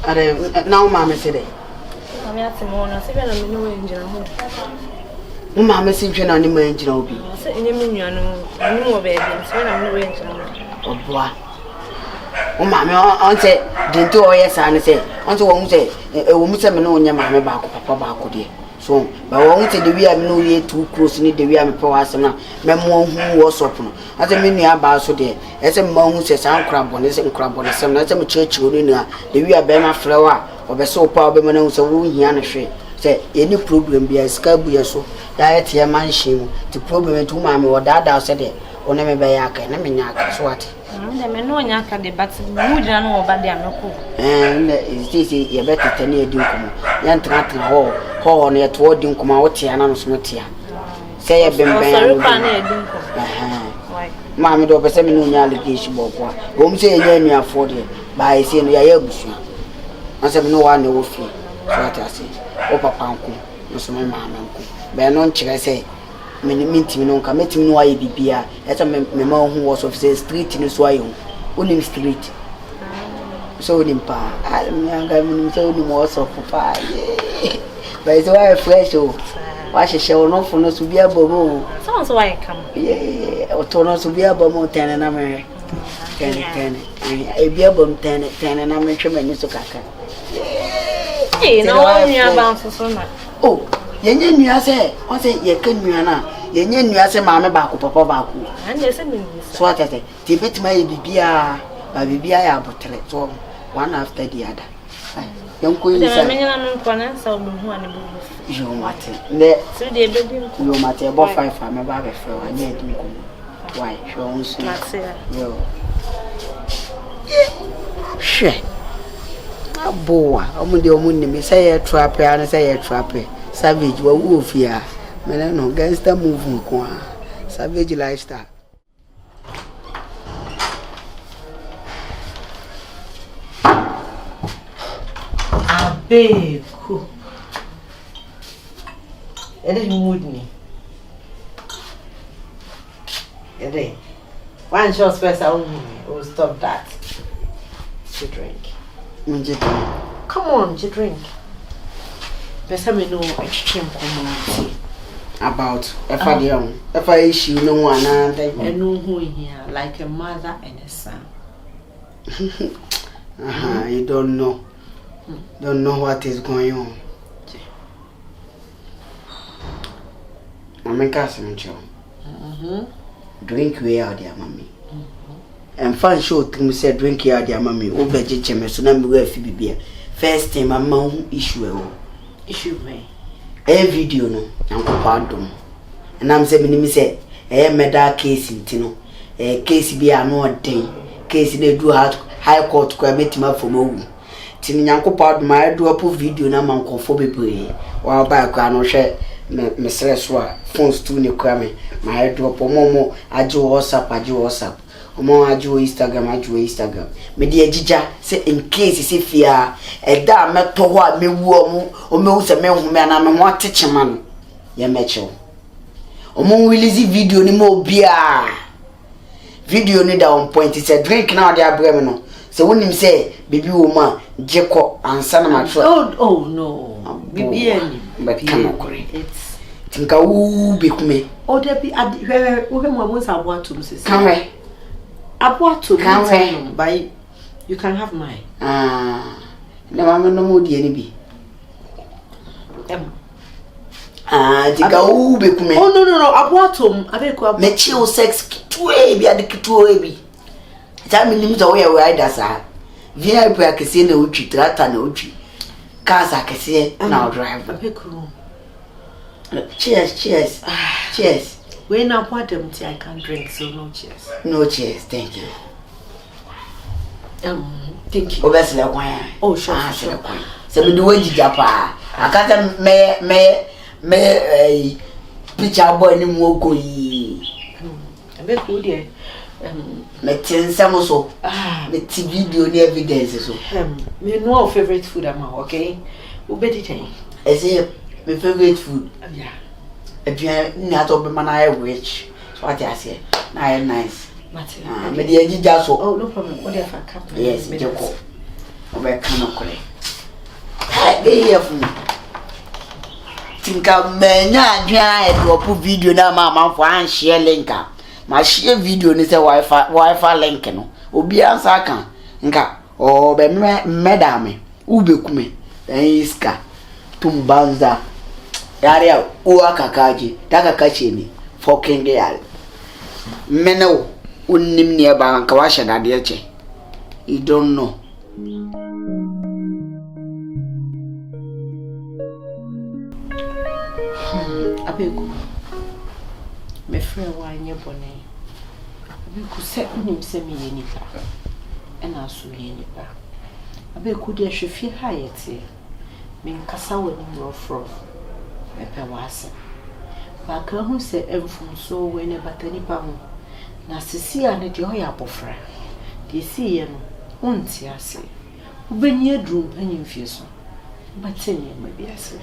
now mamma said I'm at the morning, I said, I'm no angel. Mamma said, you're not the angel. I said, you know, baby, so I'm no angel. Oh, boy. Oh, mamma, I said, didn't do all yes, and say, unto one say, a woman said, no, your mamma back, papa, dear. So, but I won't say the way I'm no year too close in the way I'm a poor asana, Mamma who was open. As a mini about so dear, as a monk who says, I'm crab on this and crab on the same, as a church in the way I bear my flower, or the so power, but no, so we here tree. Say, any problem be a scabby so, diet here man shame, the problem to mamma or dad said it, or never by yak, and I mean yak, so what? I'm no yak at the but you know about the uncle. And is this a better 10 year dukum? Yan Tratin Hall on your toward Dunkum out here and I'm smitty. Say I've been Mammy do a seminary allegation book. Home say you are 40 by saying the Ayabush. I said no one will feel. What I say. Oh, Papa, no, so my mamma. By non chick, I say, meeting no commit me why be beer. As a memo who was of the street in the soil, only street. So nimpa, I'm going to more so for 5. But it's why fresh. Why she shall not for us to be a bobo. Sounds why I come. Yeah, or turn us to be a bobo 10 and I'm 10. A beer bomb 10 and I'm a tremendous caca. Hey, no, you're bound for so much. Oh, you say, what say you can you now? You say, Mamma Baku, Papa Baku. And yes, so what I say, Tibet may be a baby, I have so one after the other. Young Queen, you matter. You matter about 5 I'm about a fellow. I need to why, she owns not say, yo. She. A boy, I'm the woman, say a trapper, and say a trapper. Savage, what wolf here? Melano, gangster moving, savage lifestyle. Big. It didn't mood me. It did. One shot first, I will stop that. To drink. Come on, to drink. There's something no community. About if I issue no one and no who here, like a mother and a son. You don't know. Don't know what is going on. I'm a cousin, drink we are dear mammy. And fun show to me said drink here, dear mammy, over Jim, so number where Phoebe. First time my mom issue me. A video no, Uncle Pardon. And I'm saying, me say, a murder case in Tino, a case be a no thing, case they do high court commit him up for more. Tin Yanko Pardon, my do up video na man conformable. While back, I no share. Miss Leswa, phones to the crame, my head drop or momo, I do WhatsApp, Omo I do Instagram. Me dear Jija, say in case is if ya, a damn metal what me woman, or most a man who man, I'm a want teacher man. Ya metro. Omo release video ni mo beer. Video ni down point, it's a drink now, dear Bremino. So when him say, baby woman, Jacob and San Matro. Oh no, baby, but cannot correct. Think I will be me. Oh, there be at where once I want to Mrs. Come I want to come by you can have mine. No, I'm no more dear be. Think I will be me. Oh, no, I want to. I beg you, Metio sex to a be at the Kituabi. Tell me, limit away where I does. Via practicing the Uchi, Trata no Uchi. Cars I can see now drive. Cheers. When I want them, I can't drink, so no cheers. No cheers, thank you. Thank you. Oh, that's like wine. Oh, sure. So we do it, Japa. I can't me picture boy any more go ye. I bet good, dear. Me ten samoso. Me video the evidence so. Me know our favorite food okay? We bet it. I say my favorite food. Yeah. If you not open man I rich. So what I say. Na nice. Martin. Me the ejija so. Oh, no problem. What if I come? Yes, Joko. Obe kan okole. be here for tinka menya adwan e drop video na ma for an share link ma share video ni say wifi link no obi ansa kan nka o be medame ubekume iska tumbanza yare o akakaje daga kace ni fucking yare meno unnim ne ba kan wa shada de yace you don't know Abeku me friend wa nye bone abeku se unim se me ye nipa ena aso ye nipa abeku de hwefi ha yete me nkasa wani rofro me pe wase ba ka hu se emfum so we ne batani pa ho na sisi a ne de ho ya bofra de si ye no onti ase ubenye drum panyin fie so batani ma bi ase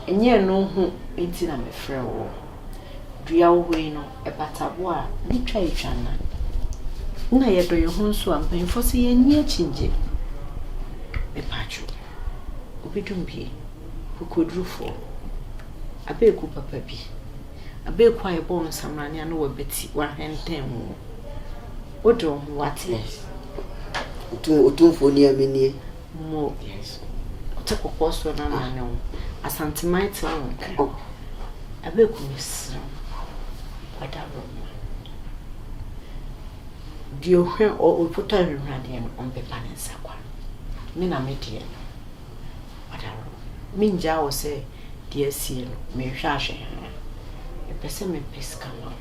enye no hu enti na me frɛ wo dua wo hoi no e batabo a ni twa etwana na ye do ye hu so ampanfo se ye ni achinje e pacho obidum bi kokodrufo abeku papa bi abeku aye bon samrane no wa beti wa henten wo odo ho wate otumfo ni amenie mo yes otakoko so na na ne wo asantimite wo abeku misra adaro dio hwe o puta nwrade no ompepa ne nsakwa me na me die adaro minja wo se die sie no me hwa ahwe e pese me peska no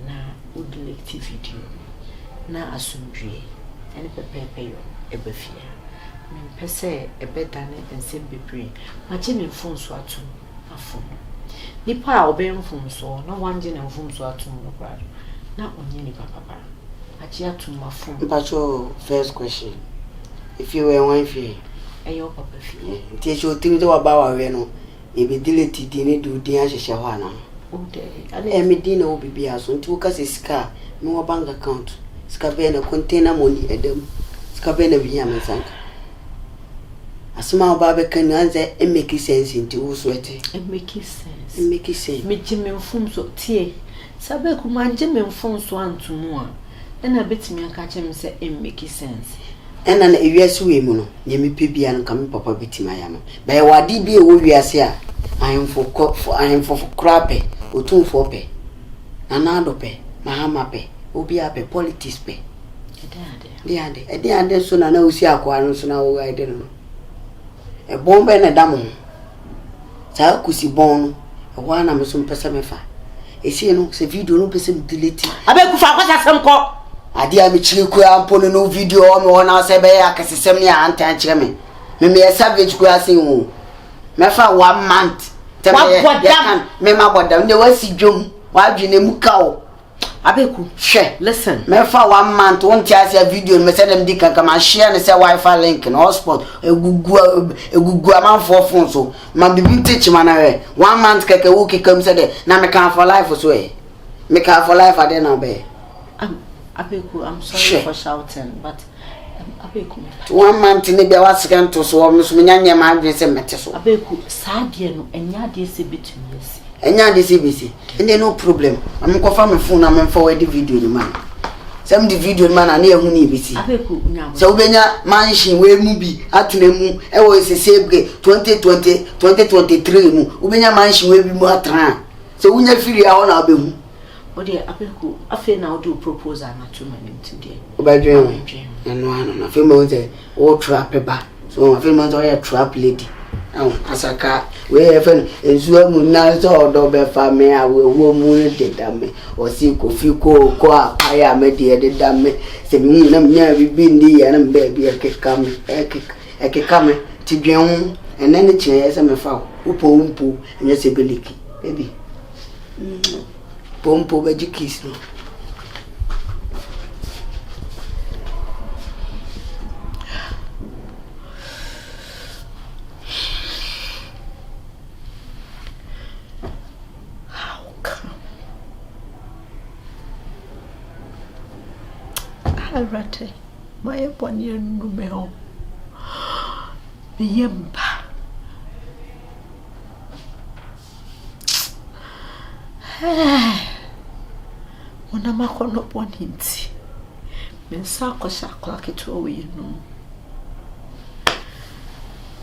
na udelete video na asumdwe ene pepepe yo ebefia me pese ebedane ensem bebre mache me phone so atum afo nipa a obem phone so na wanje na phone so atum no kwado na onye ni papa achi atum afo mpacho first question if you were one fee ayo papa fie tie cho timi to ba wa we no e be delete di ne du di ahyehyɛ ho ana o de e me di na obi bia so nti wo ka se sika me wo bank account sika be na container money edam sika be na biya me sanka asuma oba be kan anze e make sense nti wo so ete e make sense me jime mfum so tie sabe ku ma jime mfum so antumu a na betimi aka chem se e make sense ena na ewiase we mu no nye me pebia no kam papa betima ya no ba wadi bi e wo wiase a ayemfo krape otumfo pe nanado pe mahama pe obi ape politics pe ade so na usi akwa no so na wo ide no e bombe na damo sa kusi bon e wa na me so mpesa mefa e sie no se video no pese delete abeku fa kwasa sem ko ade a me chire ku ampo no video o me wona se be ya kasesem ne antan chire me savage ku asin wo mefa 1 month me ma bodam ne wasi dwom wa dwene mu kawo abeku hwe listen mefa 1 month won ti asia video me say dem di kan kama share ne say wifi link no hotspot egugu amanfo phone so ma bibi teach mana we 1 month keke wo kikam say de na me kan for life so e me kan for life ade na be abeku I'm sorry for shouting but abeku 1 month ne bia wasika to so me so nyanya ma adwe se mete so abeku saade no enya de se betumi esi enya de se bisi ene no problem am ko fa me phone na me forward video ni man some the video man na ehun ni bisi abeku nya so ubenya mansion we mu bi atena mu e wo sesebe 2023 mu ubenya mansion we bi mu atena so unya firi a ho na abehu ode abeku afi na o do proposal na to man today obadwen eno ano na fe mo ze o trap ba so afi mo zo ya trap lady asaka we fen ezu mu na so odo be fa me a we wo mu de dame o si ko fi ko aya me de dame se mi na nya bibi ndi ya na mbe bi ekekame ti dwen ene ne kire ya se me fa upo nya se beliki baby pompo ba jikis no Arate, my bonny numero. Yemba, Ona makono poninti. Mensa ko shakla keto we no.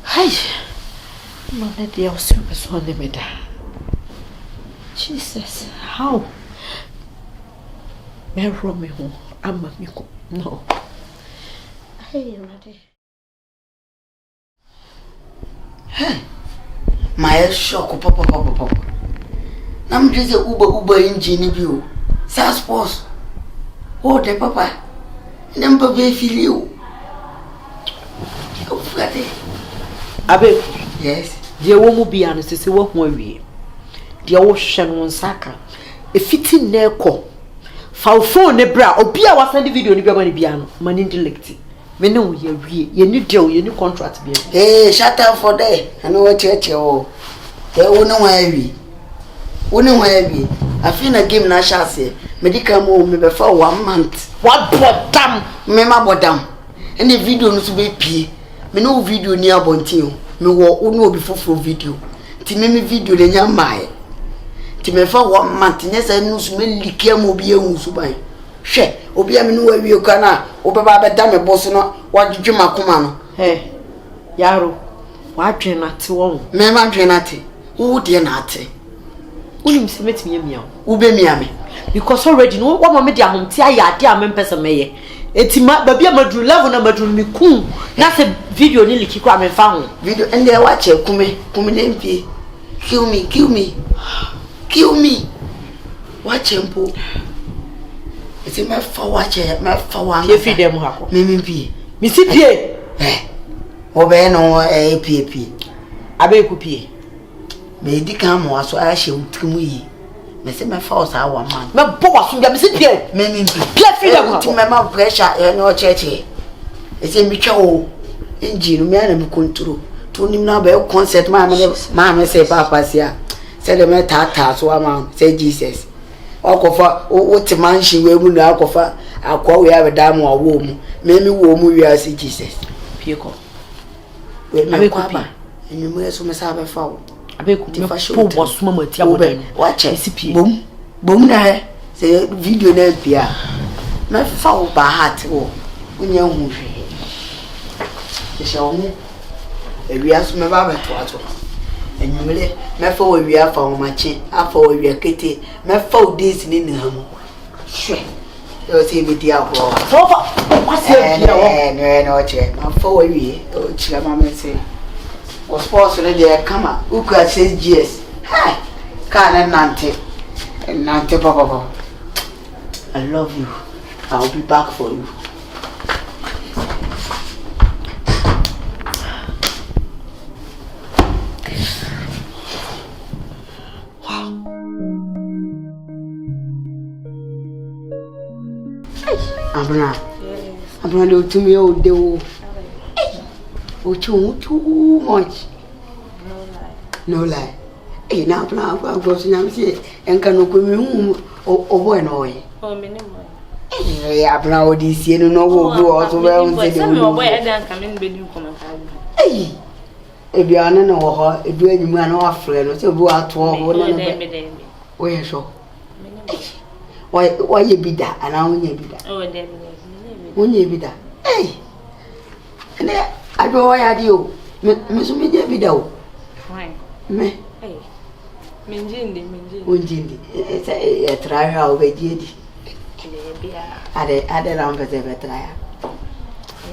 Hey. No na dia o super so ne meda. Jesus, how? Me Romeo, ama miko. No. Hey, ready. Hey. My shock pop. I'm just a Uber engine view. Saspos. Oh, the papa. Number be feel you. Abe. Yes. Dear woman be honest, say what we. Dear ocean one saka. A fitting neko. Foul phone ne bra. Obia was send the video ni be biano. Man intellect. Me know you need deal, you need contract be. Hey, shut up for there. I know what you they won't know where we. Wouldn't where we. I feel a game na chassis. Medical move me before 1 month. What bottom? Me ma bottom. And the video no to be pee. Me no video near Bontio. Me wo uno before for video. Ti me video de nya mai. Ti me fa 1 month nyesa no so me likia mo bia hu so ban. Hwe, obi a me no wa wi okana, obeba beda me boss no, wadwedwe makoma no. Hey. Yaro. Wadwe na te won. Me ma dwe na te. Wo de na te. Unim se metimi amia. Ube mia me. Because already no one moment dia honti ayade a mempese meye. Etima babia madru level na madru mi kun. Na se video ni liki kwa me fa ho. Video and they watch kume na mpi. Kill me. Watch mpo. Eti me fa watch me fa wa. Pie fi dem hako. Me mpi. Mi si pie. Obe no pie. Abe ku pie. Me di kan mo aso a hye utrim yi. Me se me fa osa wa man. Me bo waso bia me si pie. Me mpi. Pie fi dem hako. Ti me ma pressure no cheche. Eti mi twa o. Engine me na me control. To nim na be concert ma me say papa sia. Say the me tata so am say Jesus. Okofa o ti man shi we mu na akofa akwa we abeda mu awo mu. Me wo mu wi as Jesus. Pie ko. We me kwa ba. Enyu me so me sa be fa wo. Abe ku me po boso mama ti abodan. Watch Si pie. Bom na he. Say video na bia. Me fa wo ba heart wo. Unya hu hwe. Eshawo ewia so me ba be to ato enwumele me fa wo ewia fa wo machi afa wo ewia kete me fa wo days ni nhamu hwe yo se bi dia ho So fa what's your no che ma fa wo ewia o chira ma me se o sports le de kama uku a 6 years ha ka na nante papa I love you. I'll be back for you. Abuna do to me o de o. O too much. No lie. Eh na abuna go so nyam se enka no ko mi hu o boy no yi. Oh me ne mo. Eh abuna o di sie no wo bi o so be on se de. Se me o boy e dan ka me be di comment ka. Eh. Ebi ana na wo ho edu anyum ana wa frɛ no se bu ato ho na no be. O ye so. Why ye bida ana wonye bida. Oh dem. Wonye bida. Eh. Ene ado wa ya di o. Me so me je bida o. Why? Me. Eh. Minjindi. Unjindi. E try ha o be je di. Bia. Ade na mpe be try ha.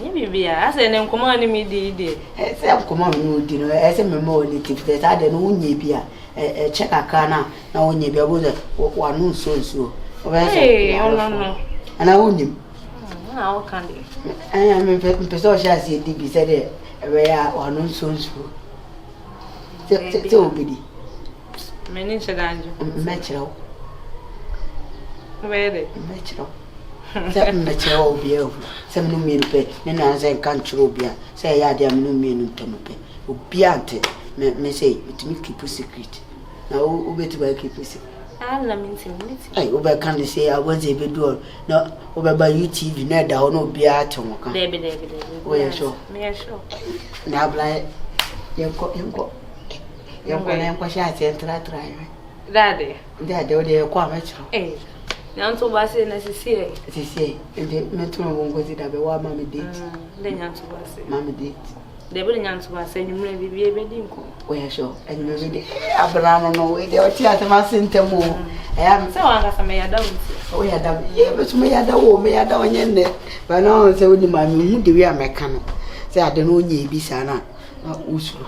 Ni bia, ase ne nkoma ni mi di. Se nkoma mi odi no, ese me mo ni tifte ade no wonye bia. Check aka na wonye bia bo ze wa no so. Hey, no. Ana wonye. Na o kan di. Me peso sha si di bi se de we ya wa no so. Te obidi. Me ni se danjo. Me chiro. Wede. Me chiro. Se me chiro obi e. Se me no mi pe, ne na se kan chiro obi a. Se ya de am no mi no ntomo pe. Obi ante me say it me keep secret. Na o beti ba keep secret. Allah minti. Ai oba kan dey say I was a bit do no oba ba YouTube na da ho no bia atom kan. Debe. We are sure. Me sure. Na bla yenko na yenko sha ati entra Daddy. Daddy, or the quametro. Eh. Nyanto basi na sisi. Sisi, the metro won't go to the mammy date. Then Nyanto basi. Mammy date. They will Nyanto basi, you may be a wedding call. We are sure, and you really Abraham no way, they are theatre master more. I am so I got me a down. We are done. Yeah, but me at the war, me at the one yonder. But now, say, with my moon, do we are mechanic? Say, I don't know ye be sana. Usro.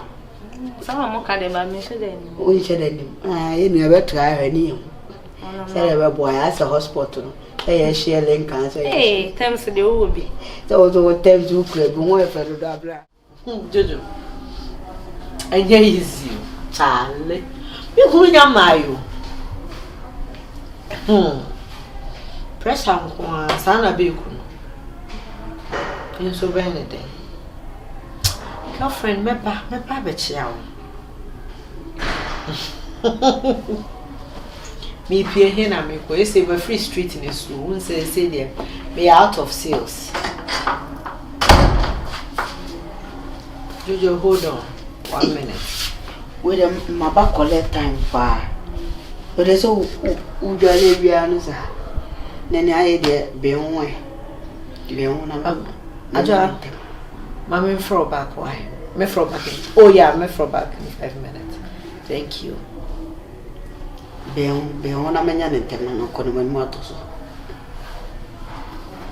Some more kind of mission then. We said, I never try her name. Say, a boy as a hospital. Say, she a link cancer. Hey, thanks to the old be. Those were times you could be more for the dabra. Jojo. And here is you, Charlie. You who am Pressure on Sana Bacon. You're so very day. Girlfriend, me pa chow. Me peer here na me ko say we free street in this room. Say there we out of sales. Jojo, hold on 1 minute. With a maba collect time far. But there's so usually we are no sir. Then I did be on way. Be on a Mammy throw back why? Me throw back. Oh yeah, me throw back in 5 minutes. Thank you. Be on a man and tell no common motors.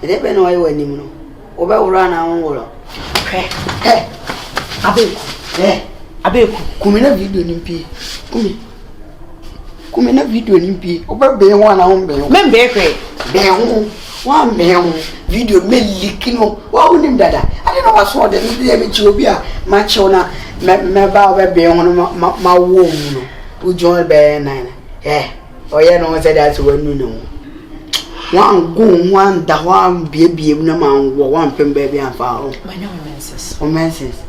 It depends on why you know. Over run our own world. Hey, Abe, kumina video nimpi. Kumina video nimpi. Oba be one on be. Men be kwe. Be one be video me likino. Wa unim dada. I don't know what so dem dey me chiobia ma chiona me ba be on ma wo mu no. Ujo be nine. Oye no say that we no. One go one da one bie na man wo one pem baby amfa. My name is Menses.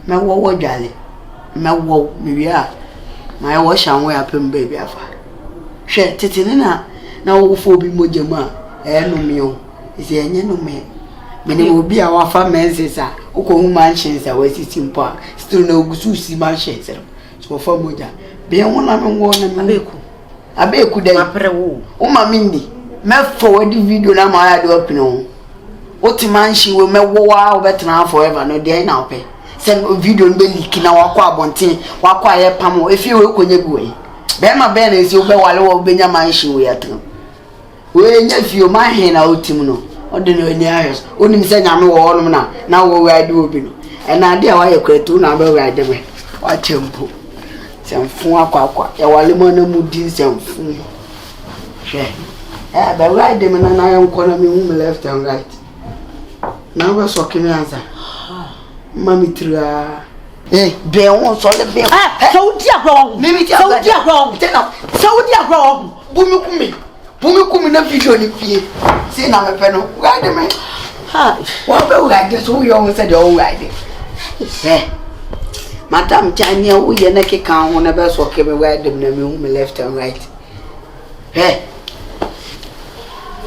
Me wo dwale. Me wo me wi a. My wash and wear pem baby afa. Hwe tete na wo fo bi mojama no me o. Ise enye no me. Me ne obi a wafa Menses a uko mansions a wasiti mpo a still na ogusu si mansions. So fa moja. Be won na me wo na abeku dey apre wo. O ma mindi. Me forward video na ma ya do opino. O ti manshi we me wo wa obetena forever no dey na ope. Send video no be leak na wakwa abonten wakwa aye pam efi we konye bi we be ma be na esi obe wale wo benya manshi we atro we nya fio ma he na otim no o de no ni ayos onim se nyame wo onum na wo we ade obi no e na ade a wa ye kretu na be we ade me wa tempo semfu akwa e wale mo na mudi semfu hwe be we ade me na yan kona me hum left and right na we so kimi answer Mami tra. Be won so le be. Saudi agro. Mimi ti Saudi agro. Tena. Saudi agro. Bumi kumi na video ni pie. Say na me pe no. Why de me? Ha. Wa be why de so yo won say de o why de. Madam Jani o ye na ke kan ho na be so ke me why de na me me left and right.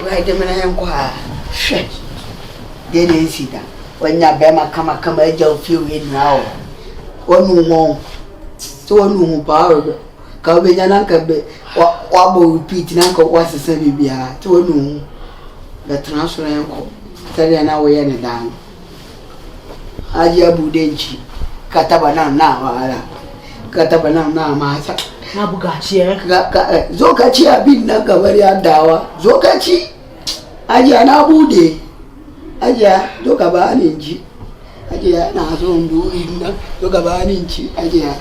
Why de me na yan kwa. Shit. De na insida. Wanya bema kama eja ofio we now onu won so onu ba ka be nya na ka be wa bo repeat na ka wa sese bibia to onu the transfer enko tell na we ne dan aji abudenchi kataba na wala kataba na ma sa na bugachi zo ka ci abin na gabari adawa zo ka ci aji ana bude aja doka ba ninji aja na so ndu inna doka ba ninji aja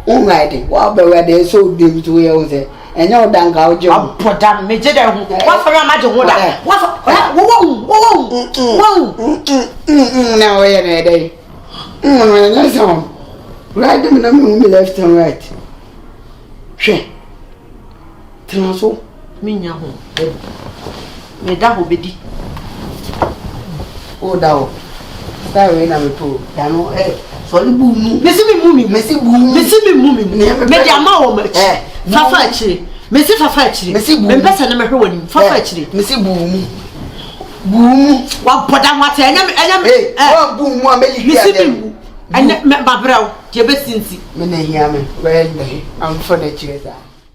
ungaide wa be we de so dem to ye unse enya odanka ojo apoda meje de hu wa fa ma je hu da wa fa wo na we ne dai na so right me na me left and right hwe transo minya ho me da ho bedi o dawo sai we na me to ya no so li bu mu mesi mi mumi me di ama wo ma fafa achire mesi fafa achire me pesa na me hwe woni fafa achire mesi bu mu wa poda wata enya wa bu mu ameli ki ade enya me babrawo je besinti me na hia me we ndai am for the chesa